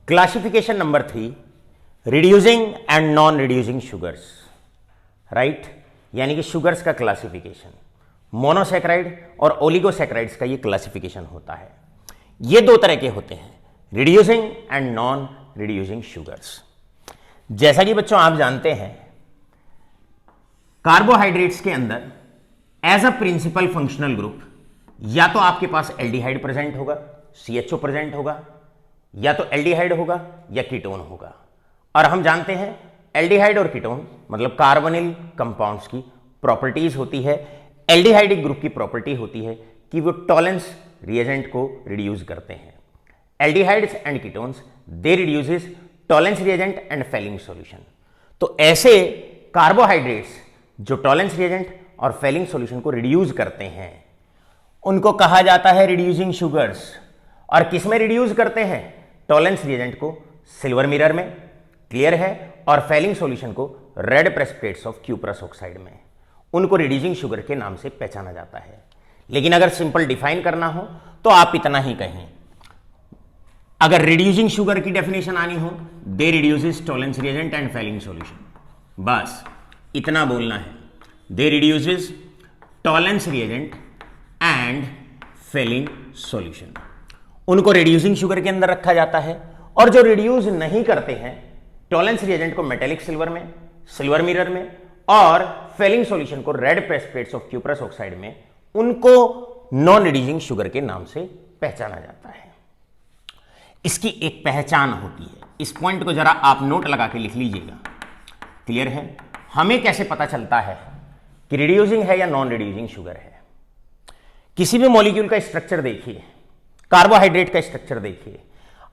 Classification number 3, reducing and non reducing sugars, right. यानी कि sugars का क्लासिफिकेशन, मोनोसैकेराइड और ओलिगोसैकेराइड्स का ये क्लासिफिकेशन होता है। ये दो तरह के होते हैं, reducing and non reducing sugars. जैसा कि बच्चों आप जानते हैं, कार्बोहाइड्रेट्स के अंदर as a principal functional group या तो आपके पास एल्डिहाइड प्रेजेंट होगा, CHO प्रेजेंट होगा, या तो एल्डिहाइड होगा या कीटोन होगा। और हम जानते हैं एल्डिहाइड और कीटोन मतलब कार्बोनिल कंपाउंड्स की प्रॉपर्टीज होती है। एल्डिहाइडिक ग्रुप की प्रॉपर्टी होती है कि वो टॉलेंस रिएजेंट को रिड्यूस करते हैं। Aldehydes and ketones they reduces Tollens reagent and Fehling solution. तो ऐसे कार्बोहाइड्रेट्स जो टॉलेंस रिएजेंट और फेलिंग सॉल्यूशन को रिड्यूस करते हैं उनको कहा जाता है रिड्यूसिंग शुगर्स। और किस में रिड्यूस करते हैं? टॉलेंस रिएजेंट को सिल्वर मिरर में, क्लियर है, और फेलिंग सॉल्यूशन को red precipitates of cuprous oxide में। उनको रिड्यूसिंग शुगर के नाम से पहचाना जाता है। लेकिन अगर सिंपल डिफाइन करना हो तो आप इतना ही कहें, अगर रिड्यूसिंग शुगर की डेफिनेशन आनी हो, they reduces Tollens reagent and Fehling solution, बस इतना बोलना है, they reduces Tollens reagent and Fehling solution. उनको रिड्यूसिंग शुगर के अंदर रखा जाता है। और जो रिड्यूस नहीं करते हैं टॉलेंस रिएजेंट को मेटेलिक सिल्वर में, सिल्वर मिरर में, और फेलिंग सॉल्यूशन को red precipitates of cuprous oxide में, उनको नॉन रिड्यूसिंग शुगर के नाम से पहचाना जाता है। इसकी एक पहचान होती है, इस पॉइंट को जरा आप नोट लगा के लिख लीजिएगा, क्लियर है। हमें कैसे पता चलता है कि रिड्यूसिंग है या नॉन रिड्यूसिंग शुगर है? किसी भी मॉलिक्यूल का स्ट्रक्चर देखिए, कार्बोहाइड्रेट का स्ट्रक्चर देखिए।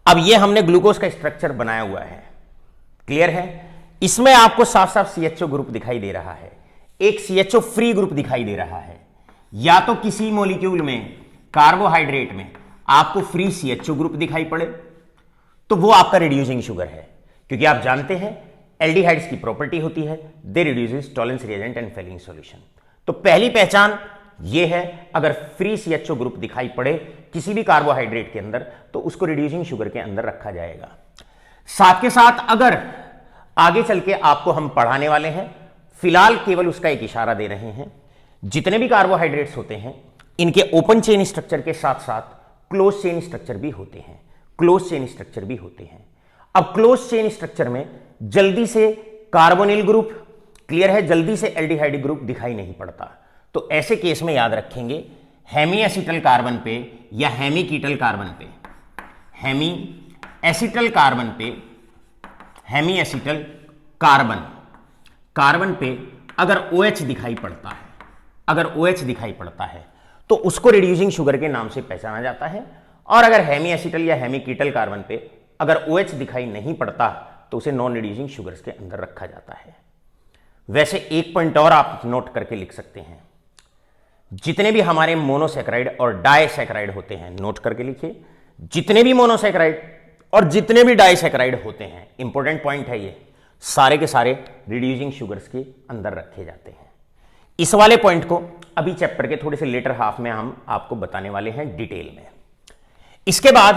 अब ये हमने ग्लूकोज का स्ट्रक्चर बनाया हुआ है, क्लियर है। इसमें आपको साफ साफ CHO ग्रुप दिखाई दे रहा है, एक CHO फ्री ग्रुप दिखाई दे रहा है। या तो किसी मॉलिक्यूल में, कार्बोहाइड्रेट में आपको फ्री CHO ग्रुप दिखाई पड़े तो वो आपका रिड्यूसिंग शुगर है, क्योंकि आप जानते हैं एल्डिहाइड्स की प्रॉपर्टी होती है, they reduces Tollens reagent and Fehling solution. तो पहली पहचान ये है, अगर फ्री CHO ग्रुप दिखाई पड़े किसी भी कार्बोहाइड्रेट के अंदर तो उसको रिड्यूसिंग शुगर के अंदर रखा जाएगा। साथ के साथ अगर आगे चल के आपको हम पढ़ाने वाले हैं, फिलहाल केवल उसका एक इशारा दे रहे हैं, जितने भी कार्बोहाइड्रेट्स होते हैं इनके ओपन चेन स्ट्रक्चर के साथ साथ क्लोज चेन स्ट्रक्चर भी होते हैं, क्लोज चेन स्ट्रक्चर भी होते हैं। अब क्लोज चेन स्ट्रक्चर में जल्दी से कार्बोनिल ग्रुप, क्लियर है, जल्दी से एल्डिहाइड ग्रुप दिखाई नहीं पड़ता। तो ऐसे केस में याद रखेंगे, हेमी एसिटल कार्बन पे या हेमी कीटल कार्बन पे, हेमी एसिटल कार्बन पे, हेमी एसिटल कार्बन, कार्बन पे अगर OH दिखाई पड़ता है, अगर OH दिखाई पड़ता है तो उसको रिड्यूसिंग शुगर के नाम से पहचाना जाता है। और अगर हेमी एसिटल या हेमी कीटल कार्बन पे अगर OH दिखाई नहीं पड़ता तो उसे नॉन रिड्यूसिंग शुगर्स के अंदर रखा जाता है। वैसे एक पॉइंट और आप नोट करके लिख सकते हैं, जितने भी हमारे मोनोसैकेराइड और डाइसैकेराइड होते हैं, नोट करके लिखिए, जितने भी मोनोसैकेराइड और जितने भी डाइसैकेराइड होते हैं, इंपॉर्टेंट पॉइंट है ये, सारे के सारे रिड्यूसिंग शुगर्स के अंदर रखे जाते हैं। इस वाले पॉइंट को अभी चैप्टर के थोड़े से लेटर हाफ में हम आपको बताने वाले हैं डिटेल में। इसके बाद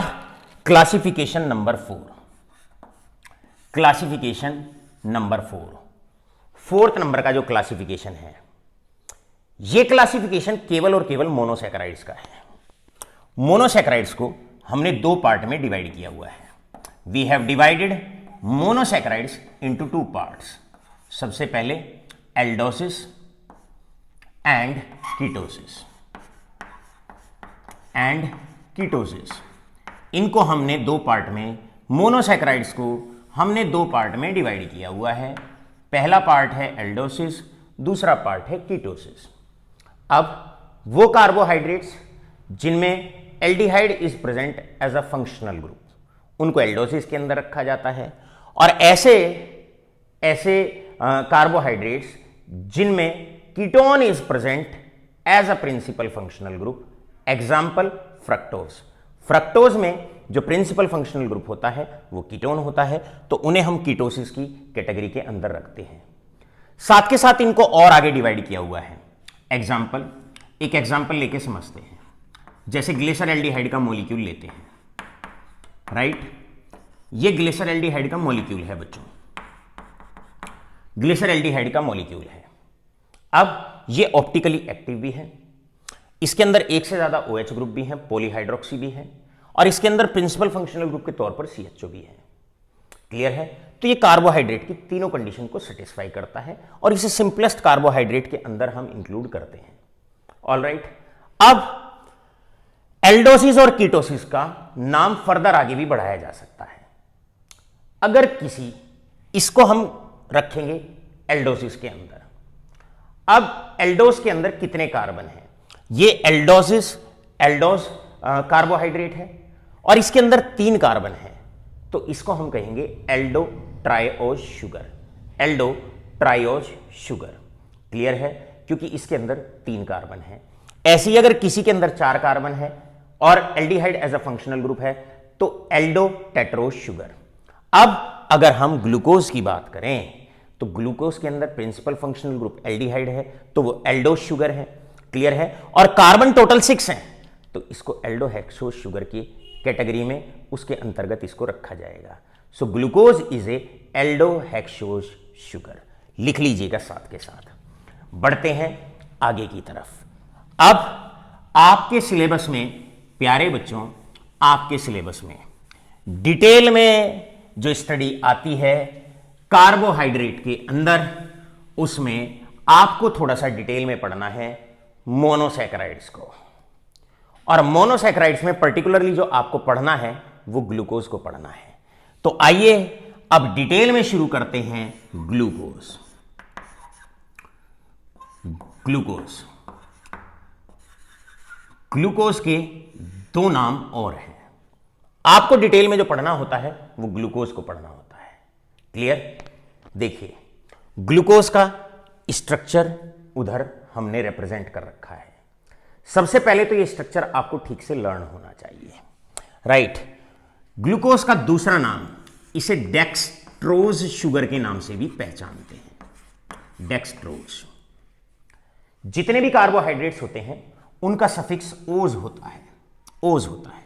classification number 4, classification number 4, fourth number का जो क्लासिफिकेशन है, यह क्लासिफिकेशन केवल और केवल मोनोसैकेराइड्स का है। मोनोसैकेराइड्स को हमने दो पार्ट में डिवाइड किया हुआ है। We have divided monosaccharides into 2 parts. सबसे पहले aldoses and ketoses, and ketoses, इनको हमने दो पार्ट में, मोनोसैकेराइड्स को हमने दो पार्ट में डिवाइड किया हुआ है। पहला पार्ट है एल्डोसिस, दूसरा पार्ट है कीटोसिस। अब वो कार्बोहाइड्रेट्स जिनमें aldehyde is present as a functional group, उनको एल्डोसिस के अंदर रखा जाता है। और ऐसे कार्बोहाइड्रेट्स जिनमें ketone is present as a principal functional group, example fructose. Fructose में जो प्रिंसिपल फंक्शनल ग्रुप होता है वो कीटोन होता है, तो उन्हें हम कीटोसिस की कैटेगरी के अंदर रखते हैं। साथ के साथ इनको और आगे डिवाइड किया हुआ है। एग्जाम्पल, एक एग्जाम्पल लेके समझते हैं। जैसे ग्लिसरॉल्डिहाइड का मॉलिक्यूल लेते हैं, राइट। ये ग्लिसरल्डिहाइड का मॉलिक्यूल है बच्चों, ग्लिसरल्डिहाइड का मॉलिक्यूल है। अब ये ऑप्टिकली एक्टिव भी है, इसके अंदर एक से ज्यादा OH ग्रुप भी है, पॉलीहाइड्रोक्सी भी है, और इसके अंदर प्रिंसिपल फंक्शनल ग्रुप के तौर पर CHO भी है। क्लियर है? तो ये कार्बोहाइड्रेट की तीनों कंडीशन को सेटिस्फाई करता है और इसे सिंपलेस्ट कार्बोहाइड्रेट के अंदर हम इंक्लूड करते हैं। ऑलराइट, अब एल्डोसिस और कीटोसिस का नाम फर्दर आगे भी बढ़ाया जा सकता है। अगर किसी इसको हम रखेंगे एल्डोसिस के अंदर, अब एल्डोस के अंदर कितने कार्बन हैं? ये एल्डोस कार्बोहाइड्रेट है और इसके अंदर 3 कार्बन है, तो इसको हम कहेंगे aldo triose sugar, aldo triose sugar. Clear है? क्योंकि इसके अंदर 3 कार्बन है। ऐसे ही अगर किसी के अंदर 4 कार्बन है और aldehyde as a functional group है तो एल्डो टेट्रोज शुगर। अब अगर हम ग्लूकोज की बात करें तो ग्लूकोज के अंदर प्रिंसिपल फंक्शनल ग्रुप एल्डिहाइड है तो वो एल्डोस शुगर है। क्लियर है? और कार्बन टोटल 6 हैं तो इसको एल्डोहेक्सोज शुगर की कैटेगरी में उसके अंतर्गत इसको रखा जाएगा। So glucose is a aldohexose sugar, लिख लीजिएगा साथ के साथ। बढ़ते हैं आगे की तरफ। अब आपके सिलेबस में प्यारे बच्चों, आपके सिलेबस में डिटेल में जो स्टडी आती है कार्बोहाइड्रेट के अंदर, उसमें आपको थोड़ा सा डिटेल में पढ़ना है मोनोसैकेराइड्स को। और मोनोसैकेराइड्स में पर्टिकुलरली जो आपको पढ़ना है वो ग्लूकोज को पढ़ना है। तो आइए अब डिटेल में शुरू करते हैं ग्लूकोज। ग्लूकोज ग्लूकोज के 2 नाम और हैं। आपको डिटेल में जो पढ़ना होता है वो ग्लूकोज को पढ़ना होता है। क्लियर? देखिए, ग्लूकोज का स्ट्रक्चर उधर हमने रिप्रेजेंट कर रखा है। सबसे पहले तो ये स्ट्रक्चर आपको ठीक से लर्न होना चाहिए। राइट? ग्लूकोज का दूसरा नाम, इसे डेक्सट्रोज शुगर के नाम से भी पहचानते हैं। डेक्सट्रोज। जितने भी कार्बोहाइड्रेट्स होते हैं उनका सफिक्स ओज होता है। ओज होता है।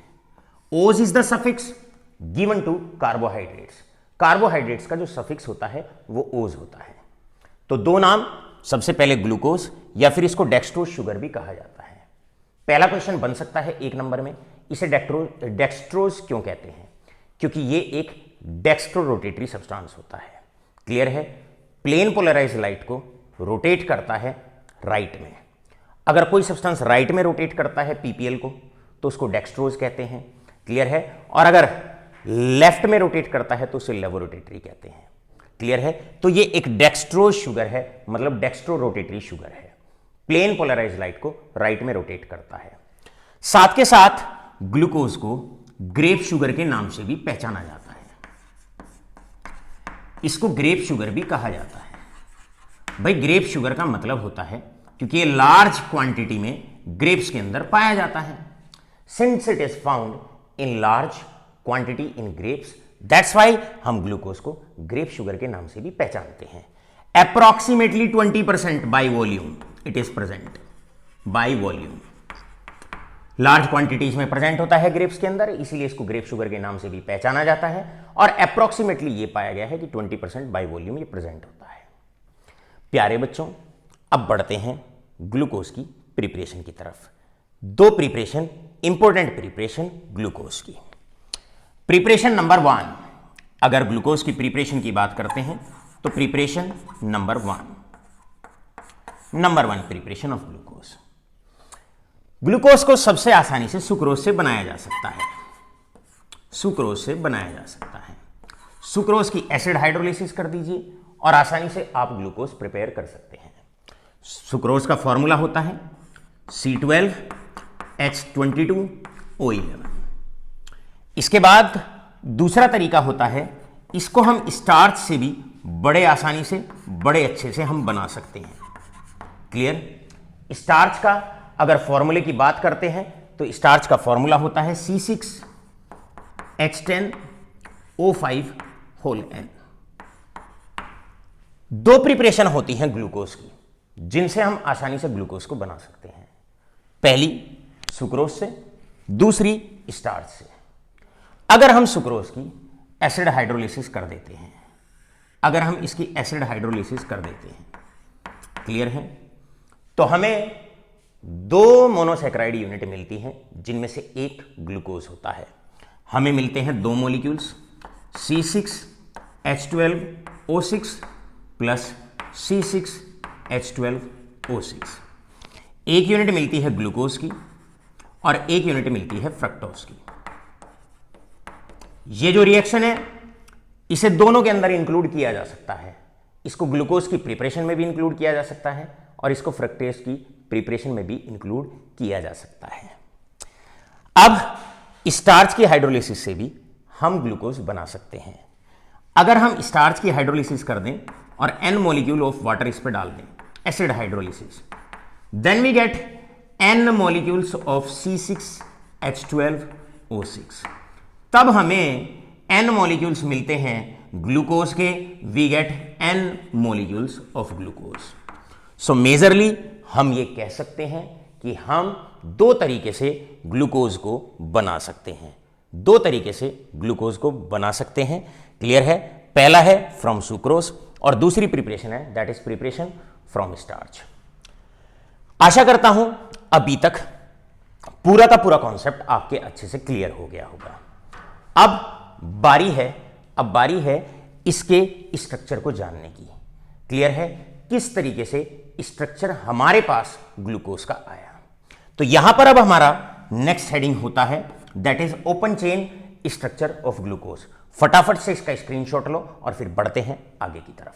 Ose is the suffix given to carbohydrates. Carbohydrates का जो सफिक्स होता है वो ओज होता है। तो 2 नाम, सबसे पहले ग्लूकोज या फिर इसको डेक्सट्रोज शुगर भी कहा जाता है। पहला क्वेश्चन बन सकता है 1 नंबर में, इसे डेक्सट्रोज क्यों कहते हैं? क्योंकि ये एक डेक्स्ट्रो रोटेटरी सब्सटेंस होता है। क्लियर है? प्लेन पोलराइज लाइट को रोटेट करता है राइट में। अगर कोई सब्सटेंस राइट में रोटेट करता है PPL को तो उसको डेक्सट्रोज कहते हैं। क्लियर है? और अगर लेफ्ट में रोटेट करता है तो उसे लेवोरोटेटरी कहते हैं। क्लियर है? तो ये एक डेक्सट्रोज शुगर है, मतलब डेक्स्ट्रो रोटेटरी शुगर है। प्लेन पोलराइज लाइट को राइट में रोटेट करता है। साथ के साथ ग्लूकोज को ग्रेप शुगर के नाम से भी पहचाना जाता है। इसको ग्रेप शुगर भी कहा जाता है। भाई, ग्रेप शुगर का मतलब होता है क्योंकि ये लार्ज क्वांटिटी में ग्रेप्स के अंदर पाया जाता है। Since it is found in large quantity in grapes, that's why हम ग्लूकोज को ग्रेप शुगर के नाम से भी पहचानते हैं। Approximately 20% by volume it is present. By volume large quantities में प्रेजेंट होता है ग्रेप्स के अंदर, इसीलिए इसको ग्रेप शुगर के नाम से भी पहचाना जाता है। और अप्रॉक्सीमेटली ये पाया गया है कि 20% बाई वॉल्यूम ये प्रेजेंट होता है। प्यारे बच्चों, अब बढ़ते हैं ग्लूकोज की प्रिपरेशन की तरफ। 2 प्रिपरेशन, इंपॉर्टेंट प्रिपरेशन ग्लूकोज की। प्रिपरेशन नंबर 1, अगर ग्लूकोज की प्रिपरेशन की बात करते हैं तो preparation number 1 preparation of glucose. Glucose को सबसे आसानी से सुक्रोज से बनाया जा सकता है। सुक्रोज से बनाया जा सकता है। सुक्रोज की एसिड हाइड्रोलिसिस कर दीजिए और आसानी से आप ग्लूकोज प्रिपेयर कर सकते हैं। सुक्रोज का फॉर्मूला होता है C12H22O11। इसके बाद दूसरा तरीका होता है, इसको हम स्टार्च से भी बड़े आसानी से, बड़े अच्छे से हम बना सकते हैं। क्लियर? स्टार्च का अगर फॉर्मूले की बात करते हैं तो स्टार्च का फॉर्मूला होता है C6H10O5N। 2 प्रिपरेशन होती हैं ग्लूकोज की जिनसे हम आसानी से ग्लूकोज को बना सकते हैं। पहली सुक्रोज से, दूसरी स्टार्च से। अगर हम सुक्रोज की एसिड हाइड्रोलिसिस कर देते हैं, अगर हम इसकी एसिड हाइड्रोलिसिस कर देते हैं, क्लियर है, तो हमें 2 मोनोसैकेराइड यूनिट मिलती हैं जिनमें से एक ग्लूकोज होता है। हमें मिलते हैं 2 मॉलिक्यूल्स C6H12O6 प्लस C6H12O6। एक यूनिट मिलती है ग्लूकोज की और एक यूनिट मिलती है फ्रक्टोज की। ये जो रिएक्शन है इसे दोनों के अंदर इंक्लूड किया जा सकता है। इसको ग्लूकोज की प्रिपरेशन में भी इंक्लूड किया जा सकता है और इसको फ्रक्टेज की प्रिपरेशन में भी इंक्लूड किया जा सकता है। अब स्टार्च की हाइड्रोलिसिस से भी हम ग्लूकोज बना सकते हैं। अगर हम स्टार्च की हाइड्रोलिसिस कर दें और n मॉलिक्यूल ऑफ वाटर इस पर डाल दें, acid hydrolysis, then we get n molecules of C6H12O6। तब हमें n मॉलिक्यूल्स मिलते हैं ग्लूकोज के, we get n molecules of glucose. So majorly हम ये कह सकते हैं कि हम 2 तरीके से ग्लूकोज को बना सकते हैं, 2 तरीके से ग्लूकोज को बना सकते हैं। क्लियर है? पहला है फ्रॉम सुक्रोज और दूसरी प्रिपरेशन है that is preparation from starch. आशा करता हूं अभी तक पूरा का पूरा कॉन्सेप्ट आपके अच्छे से क्लियर हो गया होगा। अब बारी है इसके स्ट्रक्चर को जानने की। क्लियर है? किस तरीके से स्ट्रक्चर हमारे पास ग्लूकोज का आया। तो यहां पर अब हमारा नेक्स्ट हेडिंग होता है that is open chain structure of glucose. फटाफट से इसका स्क्रीनशॉट लो और फिर बढ़ते हैं आगे की तरफ।